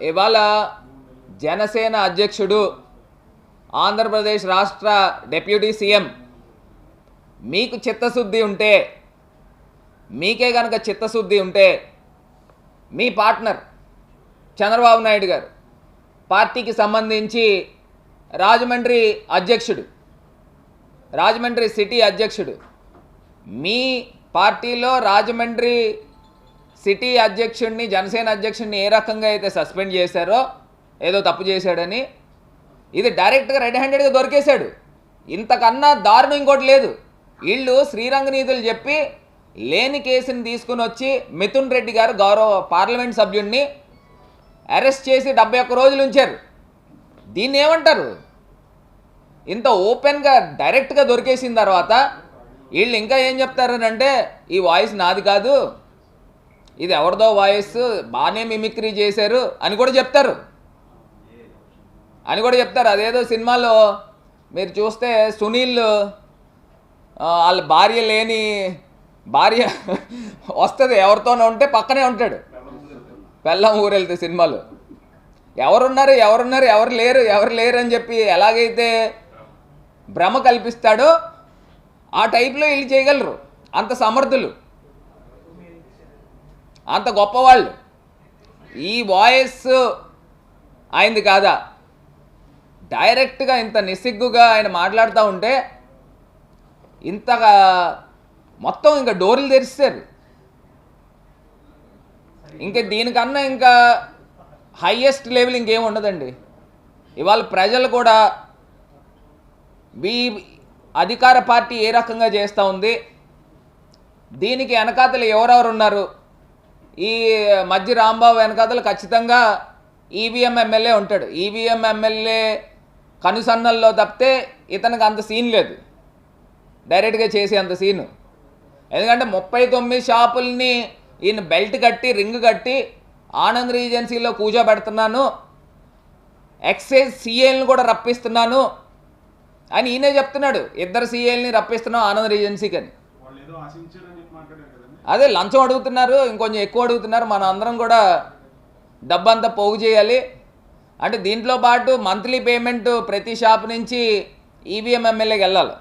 ఇవాళ జనసేన అధ్యక్షుడు ఆంధ్రప్రదేశ్ రాష్ట్ర డిప్యూటీ సీఎం మీకు చిత్తశుద్ధి ఉంటే, మీకే కనుక చిత్తశుద్ధి ఉంటే మీ పార్ట్నర్ చంద్రబాబు నాయుడు గారు పార్టీకి సంబంధించి రాజమండ్రి అధ్యక్షుడు, రాజమండ్రి సిటీ అధ్యక్షుడు, మీ పార్టీలో రాజమండ్రి సిటీ అధ్యక్షుడిని, జనసేన అధ్యక్షుడిని ఏ రకంగా అయితే సస్పెండ్ చేశారో, ఏదో తప్పు చేశాడని, ఇది డైరెక్ట్గా రెడ్ హ్యాండెడ్గా దొరికేశాడు. ఇంతకన్నా దారుణం ఇంకోటి లేదు. వీళ్ళు శ్రీరంగ నీతులు చెప్పి లేని కేసుని తీసుకుని వచ్చి మిథున్ రెడ్డి గారు గౌరవ పార్లమెంట్ సభ్యుడిని అరెస్ట్ చేసి 71 రోజులు ఉంచారు. దీన్ని ఏమంటారు? ఇంత ఓపెన్గా డైరెక్ట్గా దొరికేసిన తర్వాత వీళ్ళు ఇంకా ఏం చెప్తారనంటే, ఈ వాయిస్ నాది కాదు, ఇది ఎవరిదో వాయిస్, బాగానే మిమిక్రీ చేశారు అని కూడా చెప్తారు. అదేదో సినిమాలో మీరు చూస్తే సునీల్ వాళ్ళ భార్య వస్తుంది, ఎవరితోనే ఉంటే పక్కనే ఉంటాడు, పెళ్ళం ఊరెళ్తే సినిమాలో ఎవరున్నారు ఎవరు లేరు అని చెప్పి ఎలాగైతే భ్రమ కల్పిస్తాడో ఆ టైప్లో వీళ్ళు చేయగలరు. అంత సమర్థులు, అంత గొప్పవాళ్ళు. ఈ వాయిస్ ఆయనది కాదా? డైరెక్ట్గా ఇంత నిస్సిగ్గుగా ఆయన మాట్లాడుతూ ఉంటే ఇంతగా మొత్తం ఇంకా డోర్లు తెరిస్తారు. ఇంకా దీనికన్నా ఇంకా హైయెస్ట్ లెవెల్ ఇంకేం ఉండదండి. ఇవాళ ప్రజలు కూడా అధికార పార్టీ ఏ రకంగా చేస్తూ ఉంది, దీనికి వెనకాతలు ఎవరెవరు ఉన్నారు, ఈ మధ్య రాంబాబు వెనకాతలు ఖచ్చితంగా ఈవీఎం ఎమ్మెల్యే ఉంటాడు. ఈవీఎం ఎమ్మెల్యే కనుసన్నల్లో తప్పితే ఇతనికి అంత సీన్ లేదు, డైరెక్ట్గా చేసే అంత సీను. ఎందుకంటే 39 షాపుల్ని ఈయన బెల్ట్ కట్టి, రింగ్ కట్టి ఆనంద్ రీజెన్సీలో కూర్చోబెడుతున్నాను, ఎక్సైజ్ సీఏలను కూడా రప్పిస్తున్నాను అని ఈయనే చెప్తున్నాడు. 2 సీఏలని రప్పిస్తున్నాం ఆనంద్ రీజెన్సీకి అని. అదే లంచం అడుగుతున్నారు, ఇంకొంచెం ఎక్కువ అడుగుతున్నారు. మనం అందరం కూడా డబ్బంతా పోగు చేయాలి అంటే దీంట్లో పాటు మంత్లీ పేమెంట్ ప్రతి షాప్ నుంచి ఈవీఎం ఎమ్మెల్యేకి వెళ్ళాలి.